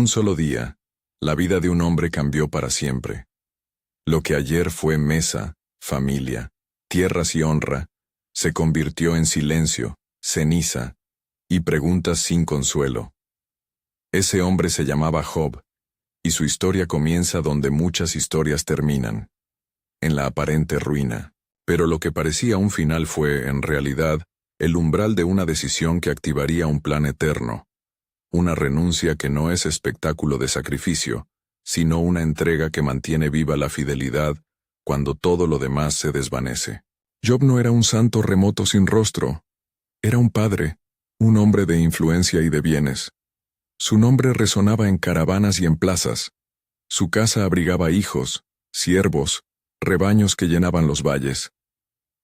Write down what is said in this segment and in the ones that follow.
un solo día, la vida de un hombre cambió para siempre. Lo que ayer fue mesa, familia, tierras y honra, se convirtió en silencio, ceniza y preguntas sin consuelo. Ese hombre se llamaba Job, y su historia comienza donde muchas historias terminan, en la aparente ruina. Pero lo que parecía un final fue, en realidad, el umbral de una decisión que activaría un plan eterno, una renuncia que no es espectáculo de sacrificio, sino una entrega que mantiene viva la fidelidad cuando todo lo demás se desvanece. Job no era un santo remoto sin rostro, era un padre, un hombre de influencia y de bienes. Su nombre resonaba en caravanas y en plazas. Su casa abrigaba hijos, siervos, rebaños que llenaban los valles.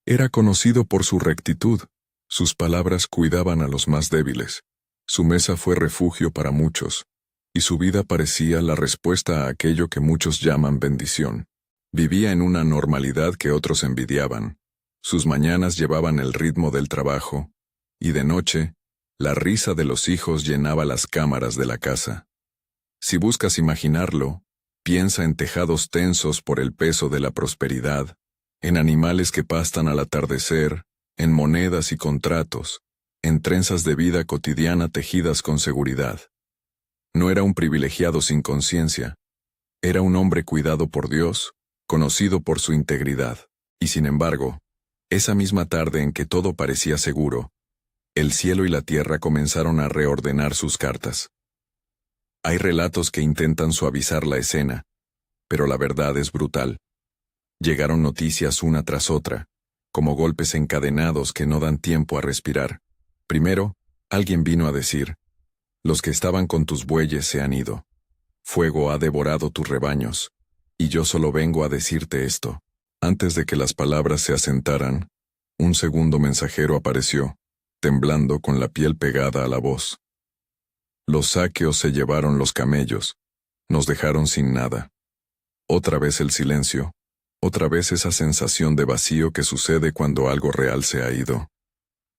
Era conocido por su rectitud, sus palabras cuidaban a los más débiles. Su mesa fue refugio para muchos, y su vida parecía la respuesta a aquello que muchos llaman bendición. Vivía en una normalidad que otros envidiaban. Sus mañanas llevaban el ritmo del trabajo, y de noche, la risa de los hijos llenaba las cámaras de la casa. Si buscas imaginarlo, piensa en tejados tensos por el peso de la prosperidad, en animales que pastan al atardecer, en monedas y contratos, en trenzas de vida cotidiana tejidas con seguridad. No era un privilegiado sin conciencia, era un hombre cuidado por Dios, conocido por su integridad. Y sin embargo, esa misma tarde en que todo parecía seguro, el cielo y la tierra comenzaron a reordenar sus cartas. Hay relatos que intentan suavizar la escena, pero la verdad es brutal. Llegaron noticias una tras otra, como golpes encadenados que no dan tiempo a respirar. Primero, alguien vino a decir: los que estaban con tus bueyes se han ido. Fuego ha devorado tus rebaños, y yo solo vengo a decirte esto. Antes de que las palabras se asentaran, un segundo mensajero apareció, temblando con la piel pegada a la voz. Los sáqueos se llevaron los camellos, nos dejaron sin nada. Otra vez el silencio, otra vez esa sensación de vacío que sucede cuando algo real se ha ido.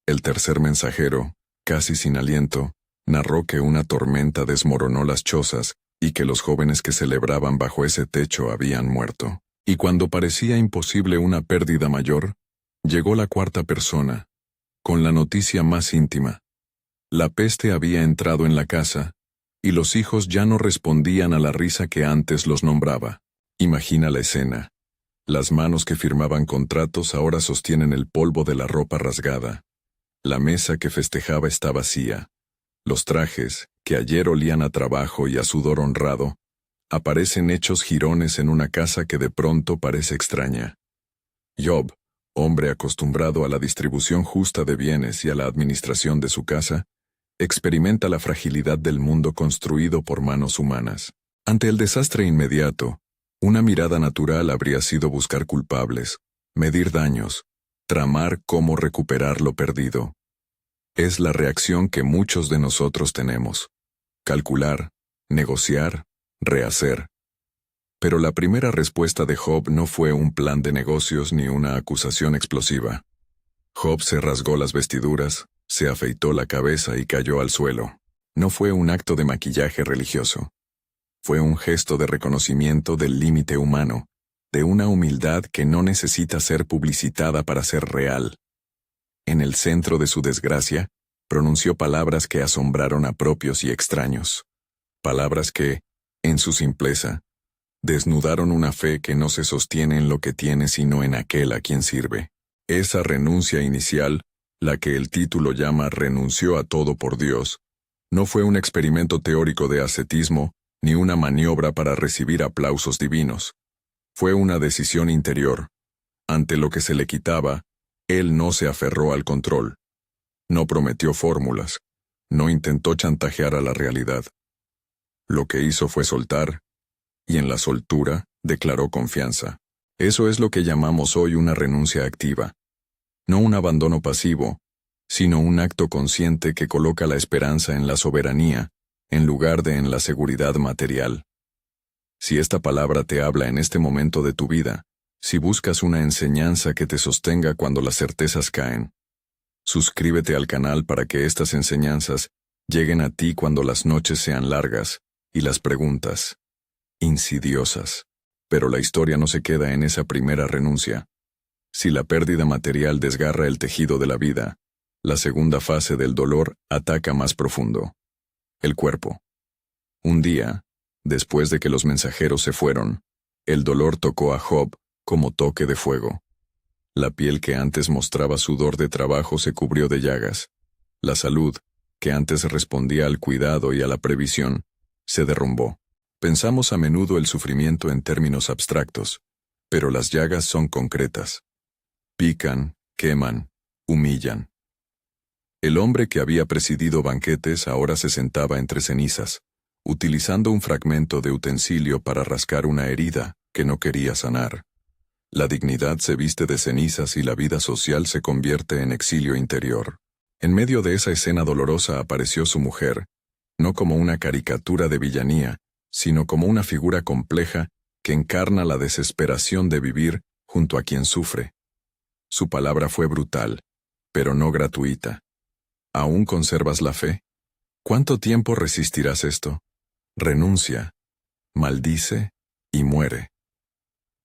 El tercer mensajero, casi sin aliento, narró que una tormenta desmoronó las chozas y que los jóvenes que celebraban bajo ese techo habían muerto. Y cuando parecía imposible una pérdida mayor, llegó la cuarta persona, con la noticia más íntima. La peste había entrado en la casa, y los hijos ya no respondían a la risa que antes los nombraba. Imagina la escena. Las manos que firmaban contratos ahora sostienen el polvo de la ropa rasgada. La mesa que festejaba está vacía. Los trajes, que ayer olían a trabajo y a sudor honrado, aparecen hechos jirones en una casa que de pronto parece extraña. Job, hombre acostumbrado a la distribución justa de bienes y a la administración de su casa, experimenta la fragilidad del mundo construido por manos humanas. Ante el desastre inmediato, una mirada natural habría sido buscar culpables, medir daños, tramar cómo recuperar lo perdido. Es la reacción que muchos de nosotros tenemos: calcular, negociar, rehacer. Pero la primera respuesta de Job no fue un plan de negocios ni una acusación explosiva. Job se rasgó las vestiduras, se afeitó la cabeza y cayó al suelo. No fue un acto de maquillaje religioso. Fue un gesto de reconocimiento del límite humano, de una humildad que no necesita ser publicitada para ser real. En el centro de su desgracia, pronunció palabras que asombraron a propios y extraños. Palabras que, en su simpleza, desnudaron una fe que no se sostiene en lo que tiene sino en aquel a quien sirve. Esa renuncia inicial, la que el título llama renunció a todo por Dios, no fue un experimento teórico de ascetismo, ni una maniobra para recibir aplausos divinos. Fue una decisión interior. Ante lo que se le quitaba, él no se aferró al control. No prometió fórmulas. No intentó chantajear a la realidad. Lo que hizo fue soltar, y en la soltura declaró confianza. Eso es lo que llamamos hoy una renuncia activa. No un abandono pasivo, sino un acto consciente que coloca la esperanza en la soberanía, en lugar de en la seguridad material. Si esta palabra te habla en este momento de tu vida, si buscas una enseñanza que te sostenga cuando las certezas caen, suscríbete al canal para que estas enseñanzas lleguen a ti cuando las noches sean largas Y las preguntas, insidiosas. Pero la historia no se queda en esa primera renuncia. Si la pérdida material desgarra el tejido de la vida, la segunda fase del dolor ataca más profundo. El cuerpo. Un día, después de que los mensajeros se fueron, el dolor tocó a Job como toque de fuego. La piel que antes mostraba sudor de trabajo se cubrió de llagas. La salud, que antes respondía al cuidado y a la previsión, se derrumbó. Pensamos a menudo el sufrimiento en términos abstractos, pero las llagas son concretas. Pican, queman, humillan. El hombre que había presidido banquetes ahora se sentaba entre cenizas, utilizando un fragmento de utensilio para rascar una herida que no quería sanar. La dignidad se viste de cenizas y la vida social se convierte en exilio interior. En medio de esa escena dolorosa apareció su mujer, no como una caricatura de villanía, sino como una figura compleja que encarna la desesperación de vivir junto a quien sufre. Su palabra fue brutal, pero no gratuita. ¿Aún conservas la fe? ¿Cuánto tiempo resistirás esto? Renuncia, maldice y muere.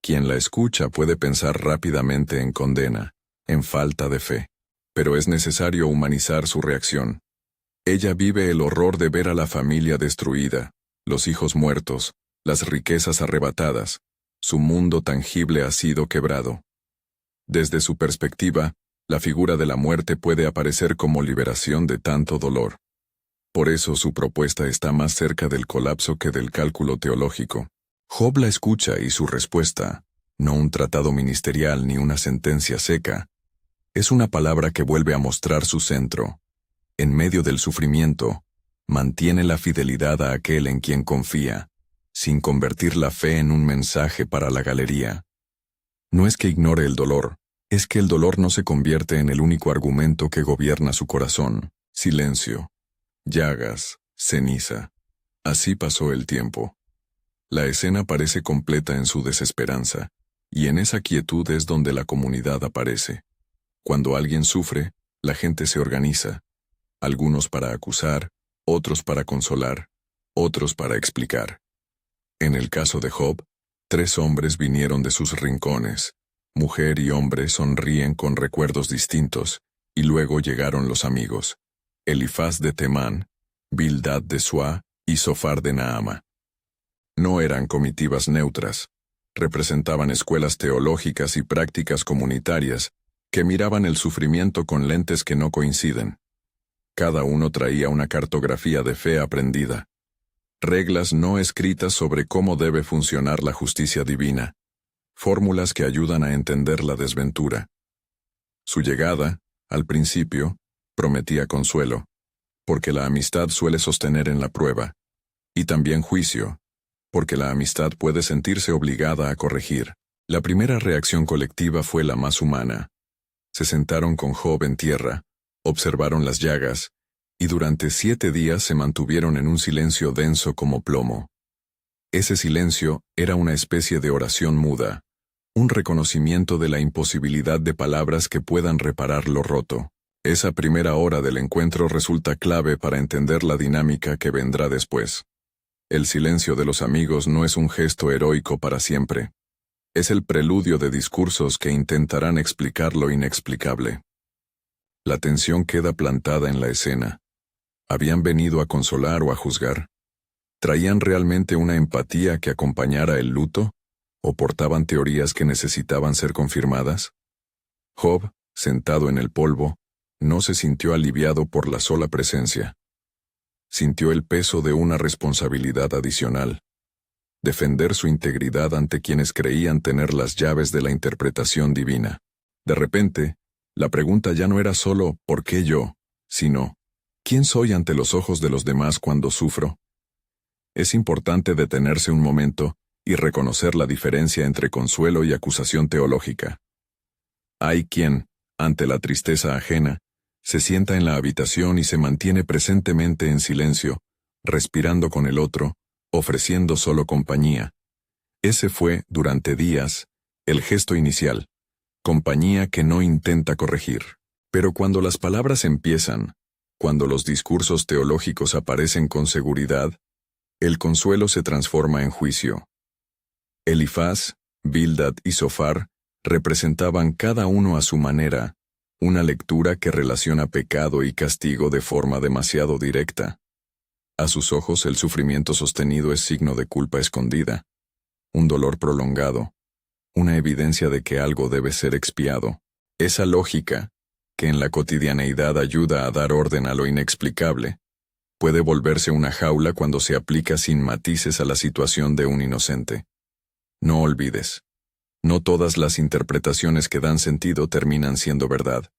Quien la escucha puede pensar rápidamente en condena, en falta de fe, pero es necesario humanizar su reacción. Ella vive el horror de ver a la familia destruida, los hijos muertos, las riquezas arrebatadas. Su mundo tangible ha sido quebrado. Desde su perspectiva, la figura de la muerte puede aparecer como liberación de tanto dolor. Por eso su propuesta está más cerca del colapso que del cálculo teológico. Job la escucha y su respuesta, no un tratado ministerial ni una sentencia seca, es una palabra que vuelve a mostrar su centro. En medio del sufrimiento, mantiene la fidelidad a aquel en quien confía, sin convertir la fe en un mensaje para la galería. No es que ignore el dolor, es que el dolor no se convierte en el único argumento que gobierna su corazón. Silencio, llagas, ceniza. Así pasó el tiempo. La escena parece completa en su desesperanza, y en esa quietud es donde la comunidad aparece. Cuando alguien sufre, la gente se organiza, algunos para acusar, otros para consolar, otros para explicar. En el caso de Job, 3 hombres vinieron de sus rincones. Mujer y hombre sonríen con recuerdos distintos, y luego llegaron los amigos. Elifaz de Temán, Bildad de Suá y Sofar de Naama. No eran comitivas neutras, representaban escuelas teológicas y prácticas comunitarias que miraban el sufrimiento con lentes que no coinciden. Cada uno traía una cartografía de fe aprendida, reglas no escritas sobre cómo debe funcionar la justicia divina, fórmulas que ayudan a entender la desventura. Su llegada, al principio, prometía consuelo, porque la amistad suele sostener en la prueba, y también juicio, porque la amistad puede sentirse obligada a corregir. La primera reacción colectiva fue la más humana. Se sentaron con Job en tierra, observaron las llagas, y durante 7 días se mantuvieron en un silencio denso como plomo. Ese silencio era una especie de oración muda, un reconocimiento de la imposibilidad de palabras que puedan reparar lo roto. Esa primera hora del encuentro resulta clave para entender la dinámica que vendrá después. El silencio de los amigos no es un gesto heroico para siempre. Es el preludio de discursos que intentarán explicar lo inexplicable. La tensión queda plantada en la escena. ¿Habían venido a consolar o a juzgar? ¿Traían realmente una empatía que acompañara el luto? ¿O portaban teorías que necesitaban ser confirmadas? Job, sentado en el polvo, no se sintió aliviado por la sola presencia. Sintió el peso de una responsabilidad adicional. Defender su integridad ante quienes creían tener las llaves de la interpretación divina. De repente, la pregunta ya no era solo ¿por qué yo?, sino ¿quién soy ante los ojos de los demás cuando sufro? Es importante detenerse un momento y reconocer la diferencia entre consuelo y acusación teológica. Hay quien, ante la tristeza ajena, se sienta en la habitación y se mantiene presentemente en silencio, respirando con el otro, ofreciendo solo compañía. Ese fue, durante días, el gesto inicial, compañía que no intenta corregir. Pero cuando las palabras empiezan, cuando los discursos teológicos aparecen con seguridad, El consuelo se transforma en juicio. Elifaz, Bildad y Zofar representaban cada uno a su manera una lectura que relaciona pecado y castigo de forma demasiado directa. A sus ojos el sufrimiento sostenido es signo de culpa escondida, un dolor prolongado, una evidencia de que algo debe ser expiado. Esa lógica, que en la cotidianeidad ayuda a dar orden a lo inexplicable, puede volverse una jaula cuando se aplica sin matices a la situación de un inocente. No olvides, no todas las interpretaciones que dan sentido terminan siendo verdad.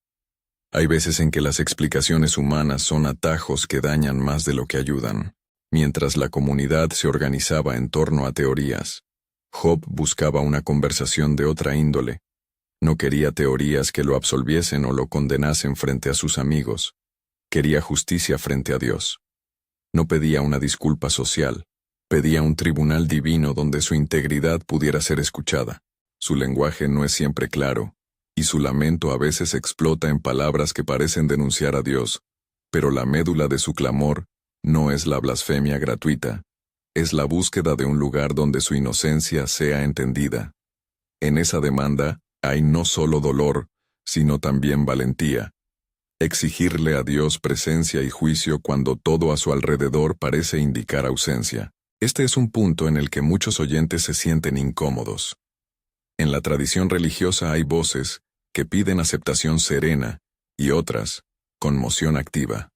Hay veces en que las explicaciones humanas son atajos que dañan más de lo que ayudan. Mientras la comunidad se organizaba en torno a teorías, Job buscaba una conversación de otra índole. No quería teorías que lo absolviesen o lo condenasen frente a sus amigos. Quería justicia frente a Dios. No pedía una disculpa social, pedía un tribunal divino donde su integridad pudiera ser escuchada. Su lenguaje no es siempre claro, y su lamento a veces explota en palabras que parecen denunciar a Dios, pero la médula de su clamor no es la blasfemia gratuita, es la búsqueda de un lugar donde su inocencia sea entendida. En esa demanda hay no solo dolor, sino también valentía. Exigirle a Dios presencia y juicio cuando todo a su alrededor parece indicar ausencia. Este es un punto en el que muchos oyentes se sienten incómodos. En la tradición religiosa hay voces que piden aceptación serena y otras, conmoción activa.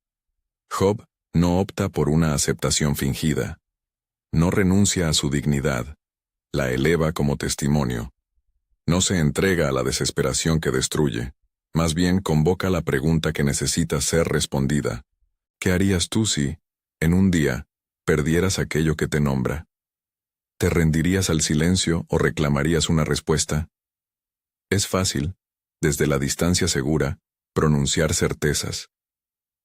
Job no opta por una aceptación fingida. No renuncia a su dignidad, la eleva como testimonio. No se entrega a la desesperación que destruye, más bien convoca la pregunta que necesita ser respondida. ¿Qué harías tú si, en un día, perdieras aquello que te nombra? ¿Te rendirías al silencio o reclamarías una respuesta? Es fácil, desde la distancia segura, pronunciar certezas.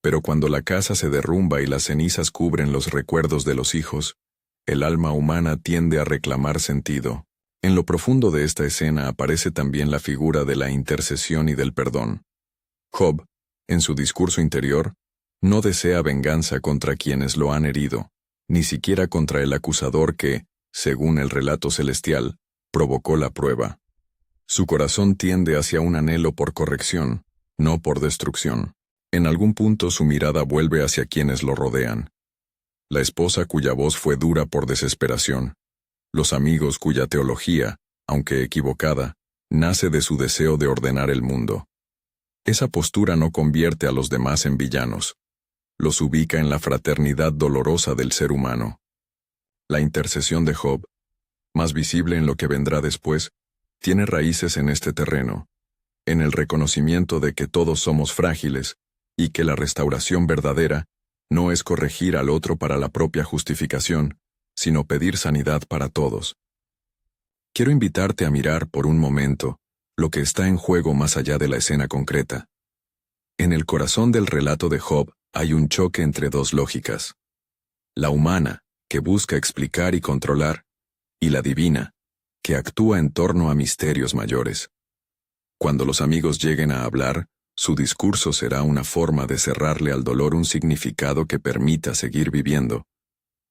Pero cuando la casa se derrumba y las cenizas cubren los recuerdos de los hijos, el alma humana tiende a reclamar sentido. En lo profundo de esta escena aparece también la figura de la intercesión y del perdón. Job, en su discurso interior, no desea venganza contra quienes lo han herido, ni siquiera contra el acusador que, según el relato celestial, provocó la prueba. Su corazón tiende hacia un anhelo por corrección, no por destrucción. En algún punto su mirada vuelve hacia quienes lo rodean. La esposa cuya voz fue dura por desesperación. Los amigos cuya teología, aunque equivocada, nace de su deseo de ordenar el mundo. Esa postura no convierte a los demás en villanos. Los ubica en la fraternidad dolorosa del ser humano. La intercesión de Job, más visible en lo que vendrá después, tiene raíces en este terreno, en el reconocimiento de que todos somos frágiles y que la restauración verdadera no es corregir al otro para la propia justificación, sino pedir sanidad para todos. Quiero invitarte a mirar por un momento lo que está en juego más allá de la escena concreta. En el corazón del relato de Job hay un choque entre dos lógicas. La humana, que busca explicar y controlar, y la divina, que actúa en torno a misterios mayores. Cuando los amigos lleguen a hablar, su discurso será una forma de cerrarle al dolor un significado que permita seguir viviendo.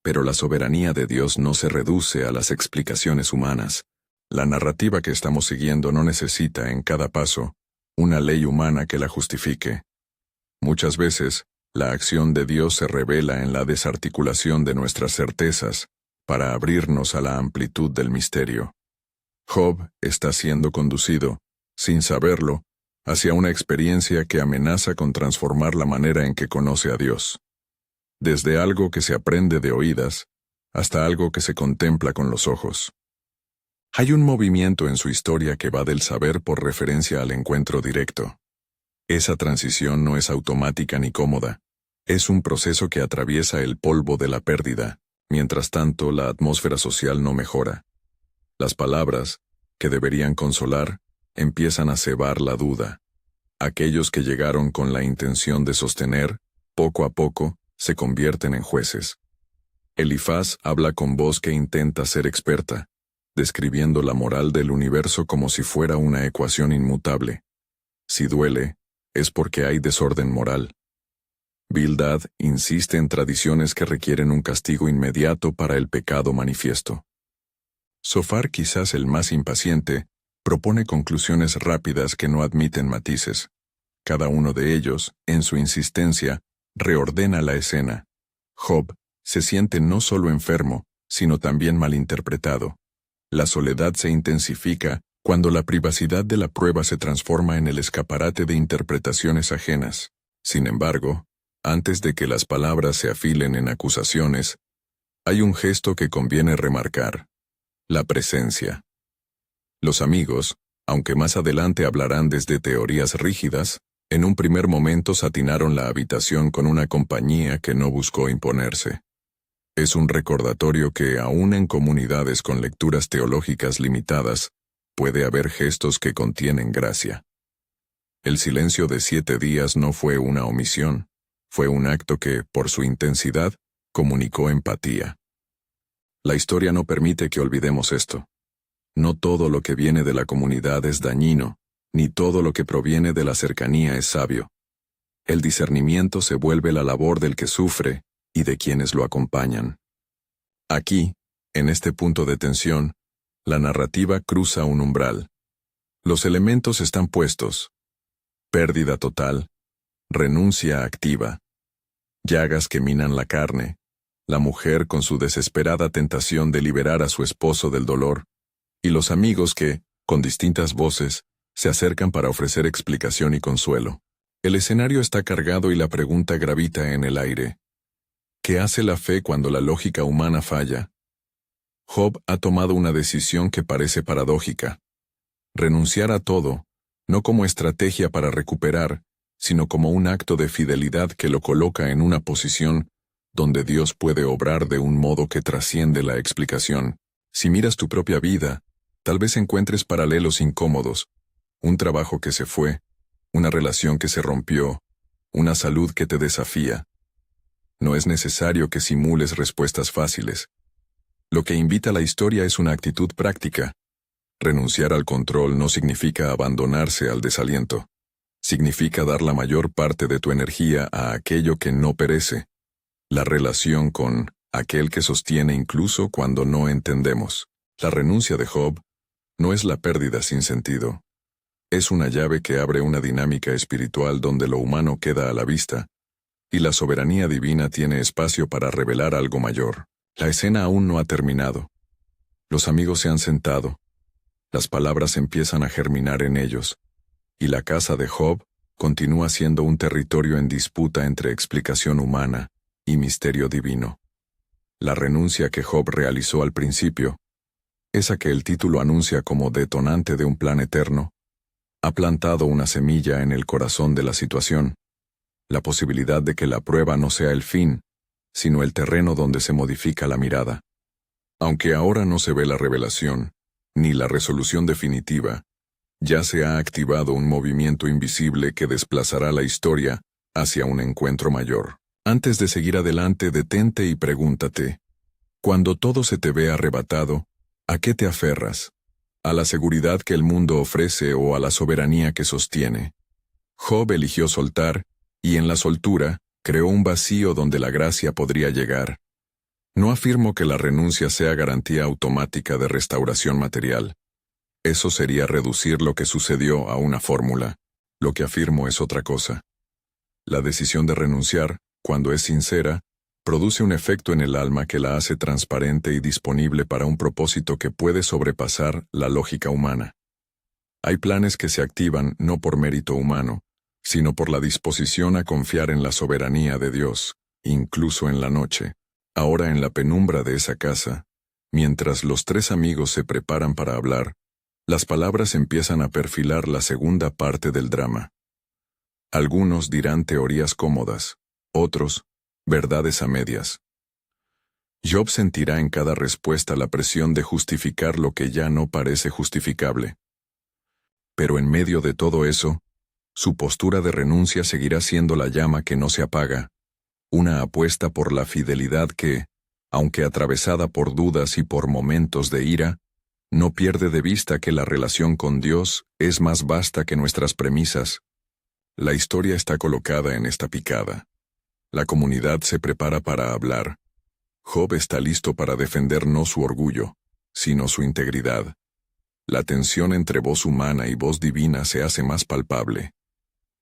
Pero la soberanía de Dios no se reduce a las explicaciones humanas. La narrativa que estamos siguiendo no necesita, en cada paso, una ley humana que la justifique. Muchas veces, la acción de Dios se revela en la desarticulación de nuestras certezas, para abrirnos a la amplitud del misterio. Job está siendo conducido, sin saberlo, hacia una experiencia que amenaza con transformar la manera en que conoce a Dios. Desde algo que se aprende de oídas, hasta algo que se contempla con los ojos. Hay un movimiento en su historia que va del saber por referencia al encuentro directo. Esa transición no es automática ni cómoda, es un proceso que atraviesa el polvo de la pérdida. Mientras tanto, la atmósfera social no mejora. Las palabras, que deberían consolar, empiezan a cebar la duda. Aquellos que llegaron con la intención de sostener, poco a poco, se convierten en jueces. Elifaz habla con voz que intenta ser experta, describiendo la moral del universo como si fuera una ecuación inmutable. Si duele, es porque hay desorden moral. Bildad insiste en tradiciones que requieren un castigo inmediato para el pecado manifiesto. Zofar, quizás el más impaciente, propone conclusiones rápidas que no admiten matices. Cada uno de ellos, en su insistencia, reordena la escena. Job se siente no solo enfermo, sino también malinterpretado. La soledad se intensifica cuando la privacidad de la prueba se transforma en el escaparate de interpretaciones ajenas. Sin embargo, antes de que las palabras se afilen en acusaciones, hay un gesto que conviene remarcar: la presencia. Los amigos, aunque más adelante hablarán desde teorías rígidas, en un primer momento satinaron la habitación con una compañía que no buscó imponerse. Es un recordatorio que, aun en comunidades con lecturas teológicas limitadas, puede haber gestos que contienen gracia. El silencio de 7 días no fue una omisión, fue un acto que, por su intensidad, comunicó empatía. La historia no permite que olvidemos esto. No todo lo que viene de la comunidad es dañino, ni todo lo que proviene de la cercanía es sabio. El discernimiento se vuelve la labor del que sufre y de quienes lo acompañan. Aquí, en este punto de tensión, la narrativa cruza un umbral. Los elementos están puestos: pérdida total, renuncia activa, llagas que minan la carne, la mujer con su desesperada tentación de liberar a su esposo del dolor, y los amigos que, con distintas voces, se acercan para ofrecer explicación y consuelo. El escenario está cargado y la pregunta gravita en el aire: ¿qué hace la fe cuando la lógica humana falla? Job ha tomado una decisión que parece paradójica: renunciar a todo, no como estrategia para recuperar, sino como un acto de fidelidad que lo coloca en una posición donde Dios puede obrar de un modo que trasciende la explicación. Si miras tu propia vida, tal vez encuentres paralelos incómodos: un trabajo que se fue, una relación que se rompió, una salud que te desafía. No es necesario que simules respuestas fáciles. Lo que invita la historia es una actitud práctica. Renunciar al control no significa abandonarse al desaliento. Significa dar la mayor parte de tu energía a aquello que no perece. La relación con aquel que sostiene incluso cuando no entendemos. La renuncia de Job no es la pérdida sin sentido. Es una llave que abre una dinámica espiritual donde lo humano queda a la vista, y la soberanía divina tiene espacio para revelar algo mayor. La escena aún no ha terminado. Los amigos se han sentado. Las palabras empiezan a germinar en ellos, y la casa de Job continúa siendo un territorio en disputa entre explicación humana y misterio divino. La renuncia que Job realizó al principio, esa que el título anuncia como detonante de un plan eterno, ha plantado una semilla en el corazón de la situación: la posibilidad de que la prueba no sea el fin, sino el terreno donde se modifica la mirada. Aunque ahora no se ve la revelación, ni la resolución definitiva, ya se ha activado un movimiento invisible que desplazará la historia hacia un encuentro mayor. Antes de seguir adelante, detente y pregúntate: cuando todo se te ve arrebatado, ¿a qué te aferras? ¿A la seguridad que el mundo ofrece o a la soberanía que sostiene? Job eligió soltar, y en la soltura, creó un vacío donde la gracia podría llegar. No afirmo que la renuncia sea garantía automática de restauración material. Eso sería reducir lo que sucedió a una fórmula. Lo que afirmo es otra cosa. La decisión de renunciar, cuando es sincera, produce un efecto en el alma que la hace transparente y disponible para un propósito que puede sobrepasar la lógica humana. Hay planes que se activan no por mérito humano, sino por la disposición a confiar en la soberanía de Dios, incluso en la noche. Ahora, en la penumbra de esa casa, mientras los 3 amigos se preparan para hablar, las palabras empiezan a perfilar la segunda parte del drama. Algunos dirán teorías cómodas, otros, verdades a medias. Job sentirá en cada respuesta la presión de justificar lo que ya no parece justificable. Pero en medio de todo eso, su postura de renuncia seguirá siendo la llama que no se apaga, una apuesta por la fidelidad que, aunque atravesada por dudas y por momentos de ira, no pierde de vista que la relación con Dios es más vasta que nuestras premisas. La historia está colocada en esta picada. La comunidad se prepara para hablar. Job está listo para defender no su orgullo, sino su integridad. La tensión entre voz humana y voz divina se hace más palpable.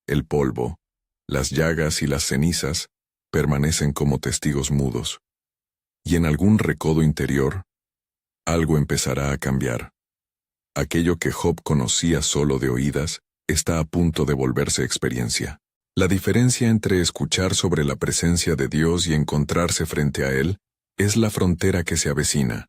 El polvo, las llagas y las cenizas permanecen como testigos mudos. Y en algún recodo interior, algo empezará a cambiar. Aquello que Job conocía solo de oídas está a punto de volverse experiencia. La diferencia entre escuchar sobre la presencia de Dios y encontrarse frente a Él es la frontera que se avecina.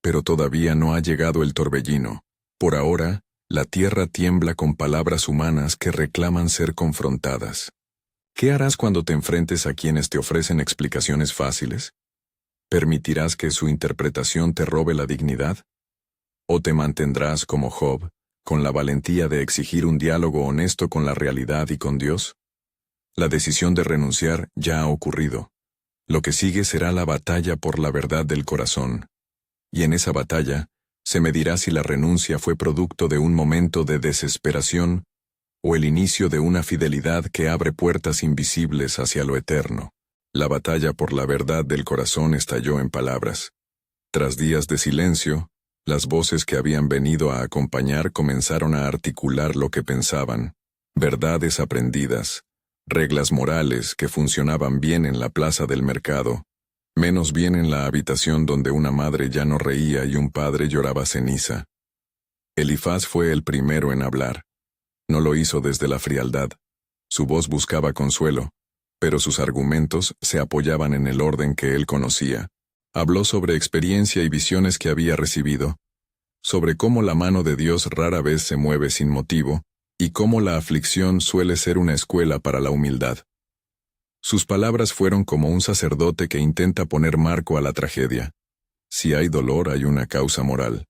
Pero todavía no ha llegado el torbellino. Por ahora, la tierra tiembla con palabras humanas que reclaman ser confrontadas. ¿Qué harás cuando te enfrentes a quienes te ofrecen explicaciones fáciles? ¿Permitirás que su interpretación te robe la dignidad? ¿O te mantendrás como Job, con la valentía de exigir un diálogo honesto con la realidad y con Dios? La decisión de renunciar ya ha ocurrido. Lo que sigue será la batalla por la verdad del corazón. Y en esa batalla, se medirá si la renuncia fue producto de un momento de desesperación o el inicio de una fidelidad que abre puertas invisibles hacia lo eterno. La batalla por la verdad del corazón estalló en palabras. Tras días de silencio, las voces que habían venido a acompañar comenzaron a articular lo que pensaban. Verdades aprendidas, reglas morales que funcionaban bien en la plaza del mercado, menos bien en la habitación donde una madre ya no reía y un padre lloraba ceniza. Elifaz fue el primero en hablar. No lo hizo desde la frialdad. Su voz buscaba consuelo, pero sus argumentos se apoyaban en el orden que él conocía. Habló sobre experiencia y visiones que había recibido, sobre cómo la mano de Dios rara vez se mueve sin motivo, y cómo la aflicción suele ser una escuela para la humildad. Sus palabras fueron como un sacerdote que intenta poner marco a la tragedia. Si hay dolor, hay una causa moral.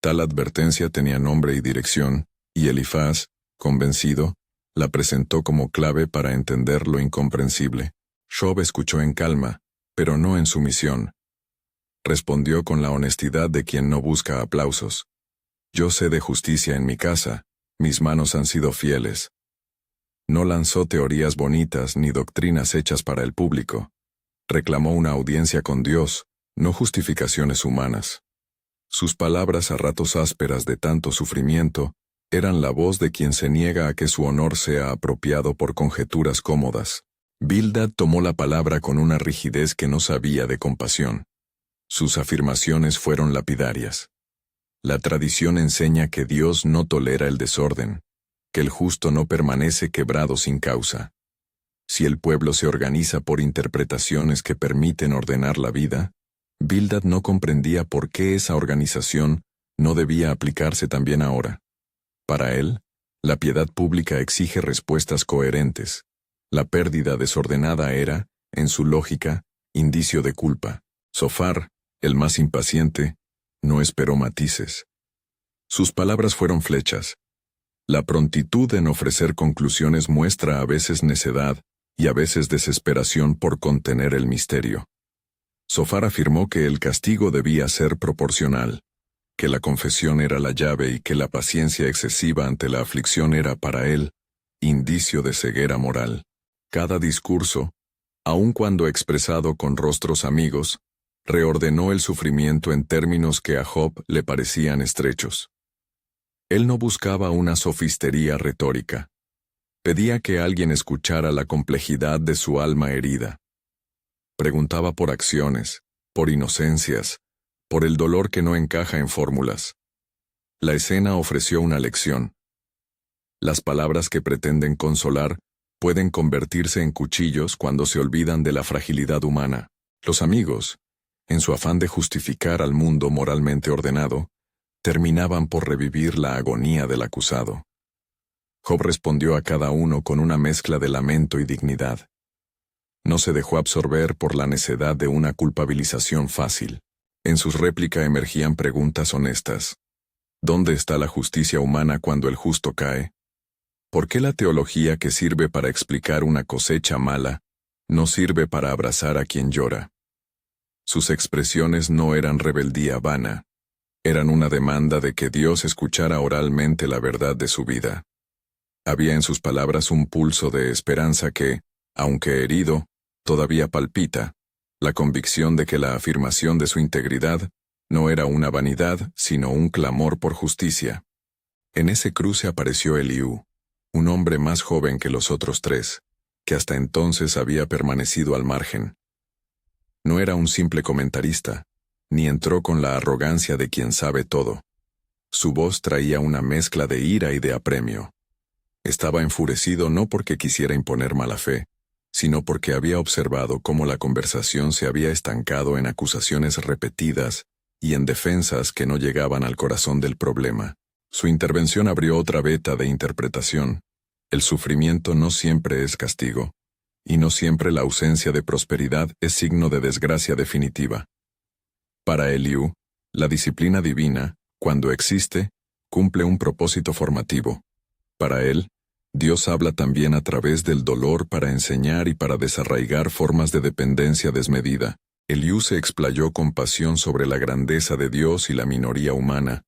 Tal advertencia tenía nombre y dirección, y Elifaz, convencido, la presentó como clave para entender lo incomprensible. Job escuchó en calma, pero no en sumisión. Respondió con la honestidad de quien no busca aplausos. Yo sé de justicia en mi casa, mis manos han sido fieles. No lanzó teorías bonitas ni doctrinas hechas para el público. Reclamó una audiencia con Dios, no justificaciones humanas. Sus palabras a ratos ásperas de tanto sufrimiento eran la voz de quien se niega a que su honor sea apropiado por conjeturas cómodas. Bildad tomó la palabra con una rigidez que no sabía de compasión. Sus afirmaciones fueron lapidarias. La tradición enseña que Dios no tolera el desorden, que el justo no permanece quebrado sin causa. Si el pueblo se organiza por interpretaciones que permiten ordenar la vida, Bildad no comprendía por qué esa organización no debía aplicarse también ahora. Para él, la piedad pública exige respuestas coherentes. La pérdida desordenada era, en su lógica, indicio de culpa. Sofar, el más impaciente, no esperó matices. Sus palabras fueron flechas. La prontitud en ofrecer conclusiones muestra a veces necedad y a veces desesperación por contener el misterio. Sofar afirmó que el castigo debía ser proporcional, que la confesión era la llave y que la paciencia excesiva ante la aflicción era para él indicio de ceguera moral. Cada discurso, aun cuando expresado con rostros amigos, reordenó el sufrimiento en términos que a Job le parecían estrechos. Él no buscaba una sofistería retórica. Pedía que alguien escuchara la complejidad de su alma herida. Preguntaba por acciones, por inocencias, por el dolor que no encaja en fórmulas. La escena ofreció una lección. Las palabras que pretenden consolar pueden convertirse en cuchillos cuando se olvidan de la fragilidad humana. Los amigos, en su afán de justificar al mundo moralmente ordenado, terminaban por revivir la agonía del acusado. Job respondió a cada uno con una mezcla de lamento y dignidad. No se dejó absorber por la necedad de una culpabilización fácil. En sus réplicas emergían preguntas honestas. ¿Dónde está la justicia humana cuando el justo cae? ¿Por qué la teología que sirve para explicar una cosecha mala no sirve para abrazar a quien llora? Sus expresiones no eran rebeldía vana, eran una demanda de que Dios escuchara oralmente la verdad de su vida. Había en sus palabras un pulso de esperanza que, aunque herido, todavía palpita, la convicción de que la afirmación de su integridad no era una vanidad, sino un clamor por justicia. En ese cruce apareció Eliú, un hombre más joven que los otros tres, que hasta entonces había permanecido al margen. No era un simple comentarista, ni entró con la arrogancia de quien sabe todo. Su voz traía una mezcla de ira y de apremio. Estaba enfurecido no porque quisiera imponer mala fe, sino porque había observado cómo la conversación se había estancado en acusaciones repetidas y en defensas que no llegaban al corazón del problema. Su intervención abrió otra veta de interpretación. El sufrimiento no siempre es castigo, y no siempre la ausencia de prosperidad es signo de desgracia definitiva. Para Eliú, la disciplina divina, cuando existe, cumple un propósito formativo. Para él, Dios habla también a través del dolor para enseñar y para desarraigar formas de dependencia desmedida. Eliú se explayó con pasión sobre la grandeza de Dios y la minoría humana,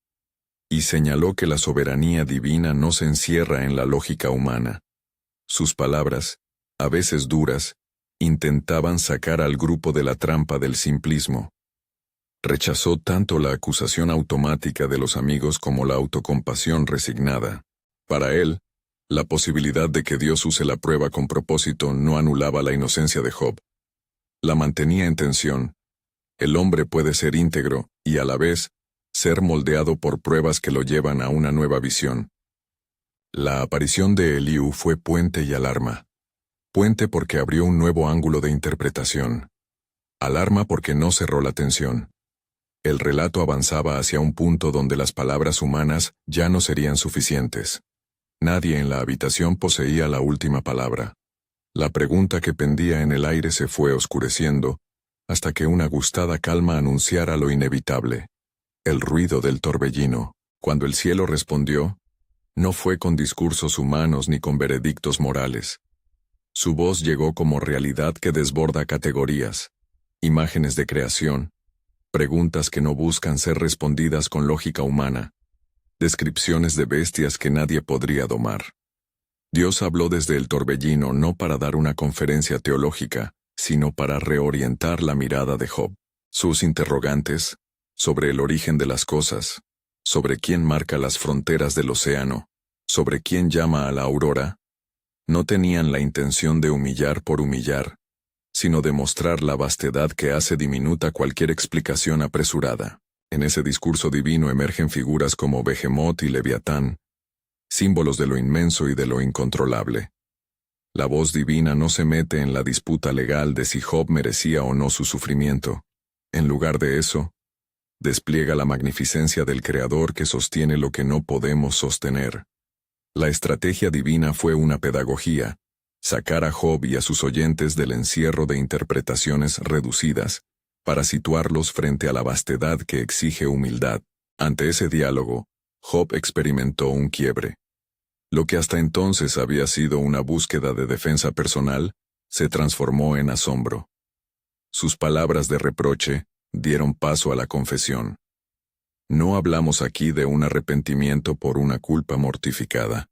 y señaló que la soberanía divina no se encierra en la lógica humana. Sus palabras, a veces duras, intentaban sacar al grupo de la trampa del simplismo. Rechazó tanto la acusación automática de los amigos como la autocompasión resignada. Para él, la posibilidad de que Dios use la prueba con propósito no anulaba la inocencia de Job. La mantenía en tensión. El hombre puede ser íntegro y, a la vez, ser moldeado por pruebas que lo llevan a una nueva visión. La aparición de Eliú fue puente y alarma. Puente porque abrió un nuevo ángulo de interpretación. Alarma porque no cerró la tensión. El relato avanzaba hacia un punto donde las palabras humanas ya no serían suficientes. Nadie en la habitación poseía la última palabra. La pregunta que pendía en el aire se fue oscureciendo, hasta que una gustada calma anunciara lo inevitable. El ruido del torbellino. Cuando el cielo respondió, no fue con discursos humanos ni con veredictos morales. Su voz llegó como realidad que desborda categorías, imágenes de creación, preguntas que no buscan ser respondidas con lógica humana, descripciones de bestias que nadie podría domar. Dios habló desde el torbellino no para dar una conferencia teológica, sino para reorientar la mirada de Job. Sus interrogantes, sobre el origen de las cosas, sobre quién marca las fronteras del océano, sobre quién llama a la aurora, no tenían la intención de humillar por humillar, sino de mostrar la vastedad que hace diminuta cualquier explicación apresurada. En ese discurso divino emergen figuras como Behemoth y Leviatán, símbolos de lo inmenso y de lo incontrolable. La voz divina no se mete en la disputa legal de si Job merecía o no su sufrimiento. En lugar de eso, despliega la magnificencia del Creador que sostiene lo que no podemos sostener. La estrategia divina fue una pedagogía, sacar a Job y a sus oyentes del encierro de interpretaciones reducidas, para situarlos frente a la vastedad que exige humildad. Ante ese diálogo, Job experimentó un quiebre. Lo que hasta entonces había sido una búsqueda de defensa personal, se transformó en asombro. Sus palabras de reproche dieron paso a la confesión. No hablamos aquí de un arrepentimiento por una culpa mortificada.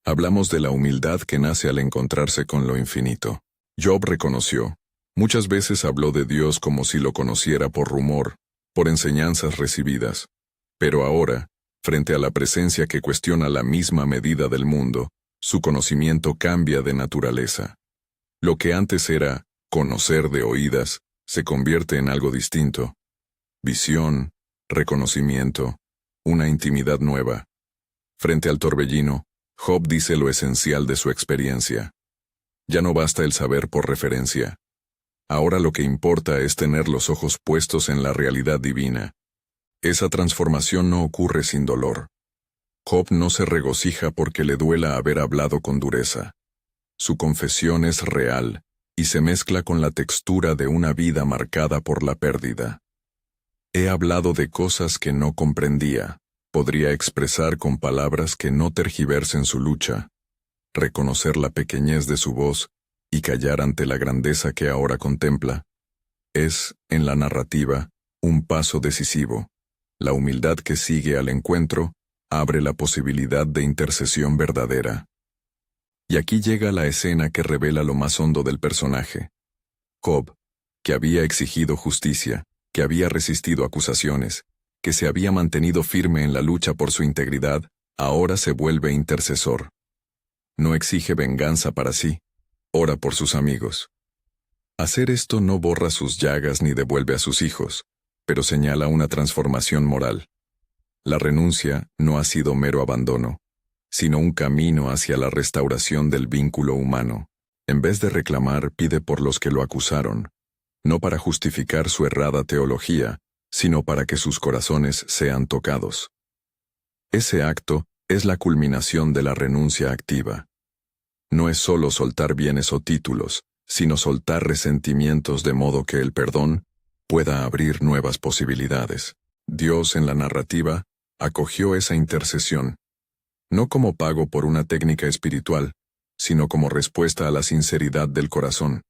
Hablamos de la humildad que nace al encontrarse con lo infinito. Job reconoció. Muchas veces habló de Dios como si lo conociera por rumor, por enseñanzas recibidas. Pero ahora, frente a la presencia que cuestiona la misma medida del mundo, su conocimiento cambia de naturaleza. Lo que antes era conocer de oídas, se convierte en algo distinto. Visión, reconocimiento, una intimidad nueva. Frente al torbellino, Job dice lo esencial de su experiencia. Ya no basta el saber por referencia. Ahora lo que importa es tener los ojos puestos en la realidad divina. Esa transformación no ocurre sin dolor. Job no se regocija porque le duela haber hablado con dureza. Su confesión es real y se mezcla con la textura de una vida marcada por la pérdida. He hablado de cosas que no comprendía. Podría expresar con palabras que no tergiversen su lucha, reconocer la pequeñez de su voz y callar ante la grandeza que ahora contempla. Es, en la narrativa, un paso decisivo. La humildad que sigue al encuentro abre la posibilidad de intercesión verdadera. Y aquí llega la escena que revela lo más hondo del personaje. Job, que había exigido justicia, que había resistido acusaciones, que se había mantenido firme en la lucha por su integridad, ahora se vuelve intercesor. No exige venganza para sí, ora por sus amigos. Hacer esto no borra sus llagas ni devuelve a sus hijos, pero señala una transformación moral. La renuncia no ha sido mero abandono, sino un camino hacia la restauración del vínculo humano. En vez de reclamar, pide por los que lo acusaron, no para justificar su errada teología, sino para que sus corazones sean tocados. Ese acto es la culminación de la renuncia activa. No es solo soltar bienes o títulos, sino soltar resentimientos de modo que el perdón pueda abrir nuevas posibilidades. Dios en la narrativa acogió esa intercesión, no como pago por una técnica espiritual, sino como respuesta a la sinceridad del corazón.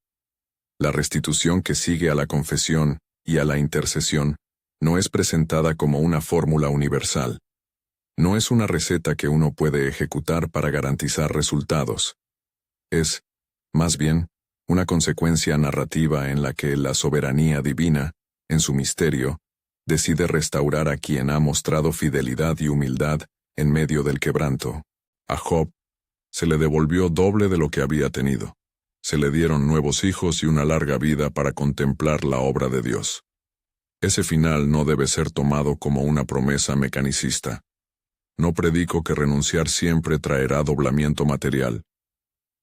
La restitución que sigue a la confesión y a la intercesión no es presentada como una fórmula universal. No es una receta que uno puede ejecutar para garantizar resultados. Es, más bien, una consecuencia narrativa en la que la soberanía divina, en su misterio, decide restaurar a quien ha mostrado fidelidad y humildad en medio del quebranto. A Job se le devolvió doble de lo que había tenido. Se le dieron nuevos hijos y una larga vida para contemplar la obra de Dios. Ese final no debe ser tomado como una promesa mecanicista. No predico que renunciar siempre traerá doblamiento material.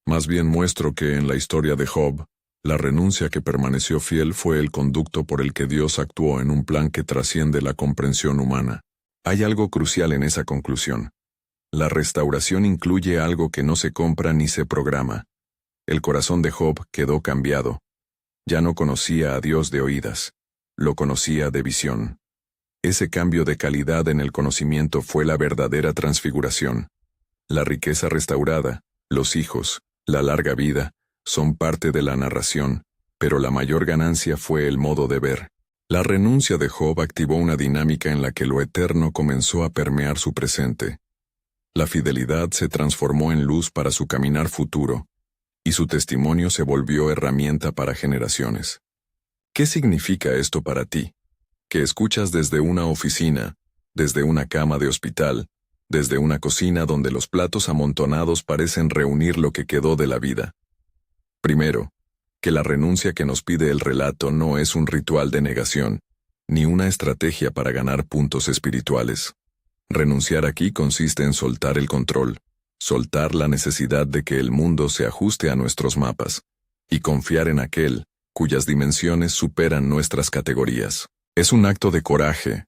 Más bien muestro que en la historia de Job, la renuncia que permaneció fiel fue el conducto por el que Dios actuó en un plan que trasciende la comprensión humana. Hay algo crucial en esa conclusión. La restauración incluye algo que no se compra ni se programa. El corazón de Job quedó cambiado. Ya no conocía a Dios de oídas, lo conocía de visión. Ese cambio de calidad en el conocimiento fue la verdadera transfiguración. La riqueza restaurada, los hijos, la larga vida, son parte de la narración, pero la mayor ganancia fue el modo de ver. La renuncia de Job activó una dinámica en la que lo eterno comenzó a permear su presente. La fidelidad se transformó en luz para su caminar futuro, y su testimonio se volvió herramienta para generaciones. ¿Qué significa esto para ti? Que escuchas desde una oficina, desde una cama de hospital, desde una cocina donde los platos amontonados parecen reunir lo que quedó de la vida. Primero, que la renuncia que nos pide el relato no es un ritual de negación, ni una estrategia para ganar puntos espirituales. Renunciar aquí consiste en soltar el control, soltar la necesidad de que el mundo se ajuste a nuestros mapas, y confiar en aquel cuyas dimensiones superan nuestras categorías. Es un acto de coraje,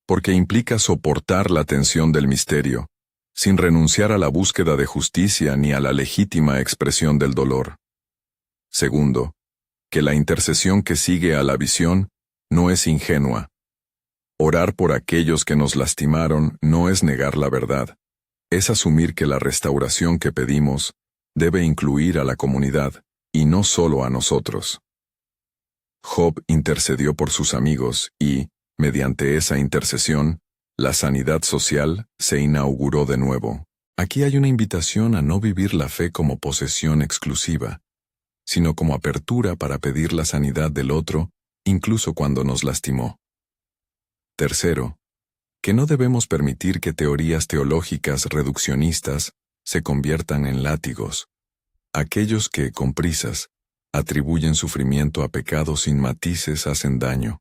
porque implica soportar la tensión del misterio, sin renunciar a la búsqueda de justicia ni a la legítima expresión del dolor. Segundo, que la intercesión que sigue a la visión no es ingenua. Orar por aquellos que nos lastimaron no es negar la verdad, es asumir que la restauración que pedimos debe incluir a la comunidad, y no solo a nosotros. Job intercedió por sus amigos y, mediante esa intercesión, la sanidad social se inauguró de nuevo. Aquí hay una invitación a no vivir la fe como posesión exclusiva, sino como apertura para pedir la sanidad del otro, incluso cuando nos lastimó. Tercero, que no debemos permitir que teorías teológicas reduccionistas se conviertan en látigos. Aquellos que, con prisas, atribuyen sufrimiento a pecados sin matices hacen daño.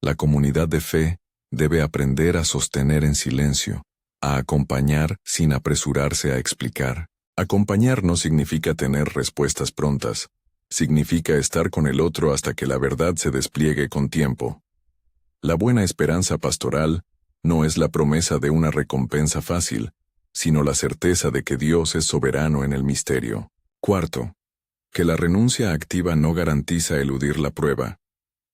La comunidad de fe debe aprender a sostener en silencio, a acompañar sin apresurarse a explicar. Acompañar no significa tener respuestas prontas, significa estar con el otro hasta que la verdad se despliegue con tiempo. La buena esperanza pastoral no es la promesa de una recompensa fácil, sino la certeza de que Dios es soberano en el misterio. Cuarto, que la renuncia activa no garantiza eludir la prueba.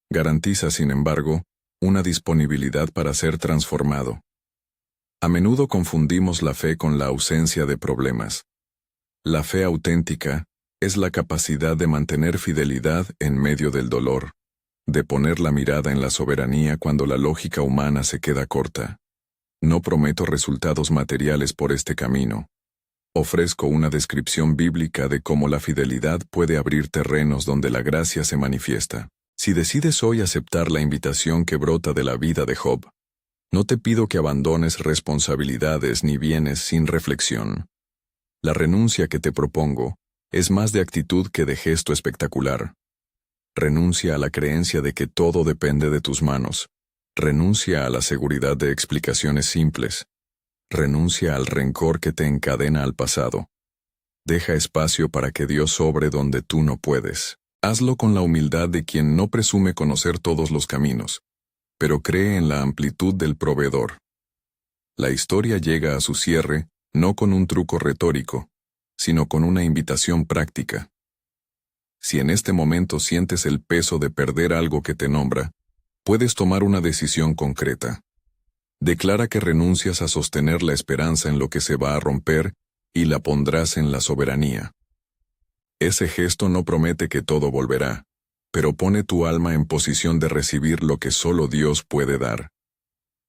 Garantiza, sin embargo, una disponibilidad para ser transformado. A menudo confundimos la fe con la ausencia de problemas. La fe auténtica es la capacidad de mantener fidelidad en medio del dolor, de poner la mirada en la soberanía cuando la lógica humana se queda corta. No prometo resultados materiales por este camino. Ofrezco una descripción bíblica de cómo la fidelidad puede abrir terrenos donde la gracia se manifiesta. Si decides hoy aceptar la invitación que brota de la vida de Job, no te pido que abandones responsabilidades ni bienes sin reflexión. La renuncia que te propongo es más de actitud que de gesto espectacular. Renuncia a la creencia de que todo depende de tus manos. Renuncia a la seguridad de explicaciones simples. Renuncia al rencor que te encadena al pasado. Deja espacio para que Dios obre donde tú no puedes. Hazlo con la humildad de quien no presume conocer todos los caminos, pero cree en la amplitud del proveedor. La historia llega a su cierre no con un truco retórico, sino con una invitación práctica. Si en este momento sientes el peso de perder algo que te nombra, puedes tomar una decisión concreta. Declara que renuncias a sostener la esperanza en lo que se va a romper y la pondrás en la soberanía. Ese gesto no promete que todo volverá, pero pone tu alma en posición de recibir lo que solo Dios puede dar.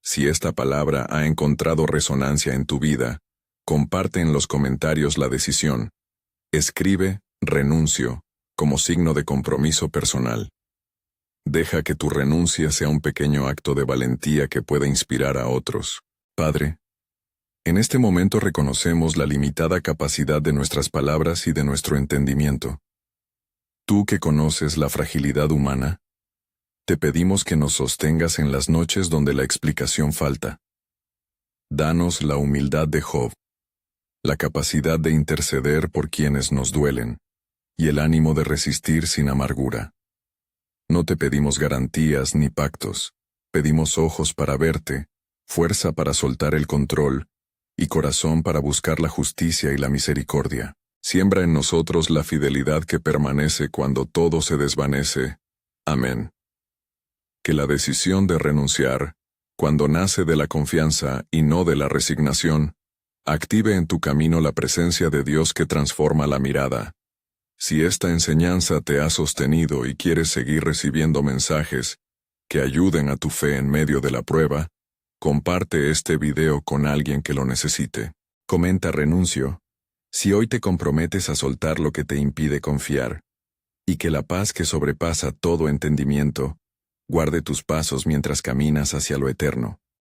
Si esta palabra ha encontrado resonancia en tu vida, comparte en los comentarios la decisión. Escribe renuncio como signo de compromiso personal. Deja que tu renuncia sea un pequeño acto de valentía que pueda inspirar a otros. Padre, en este momento reconocemos la limitada capacidad de nuestras palabras y de nuestro entendimiento. Tú que conoces la fragilidad humana, te pedimos que nos sostengas en las noches donde la explicación falta. Danos la humildad de Job, la capacidad de interceder por quienes nos duelen, y el ánimo de resistir sin amargura. No te pedimos garantías ni pactos, pedimos ojos para verte, fuerza para soltar el control, y corazón para buscar la justicia y la misericordia. Siembra en nosotros la fidelidad que permanece cuando todo se desvanece. Amén. Que la decisión de renunciar, cuando nace de la confianza y no de la resignación, active en tu camino la presencia de Dios que transforma la mirada. Si esta enseñanza te ha sostenido y quieres seguir recibiendo mensajes que ayuden a tu fe en medio de la prueba, comparte este video con alguien que lo necesite. Comenta renuncio, si hoy te comprometes a soltar lo que te impide confiar, y que la paz que sobrepasa todo entendimiento, guarde tus pasos mientras caminas hacia lo eterno.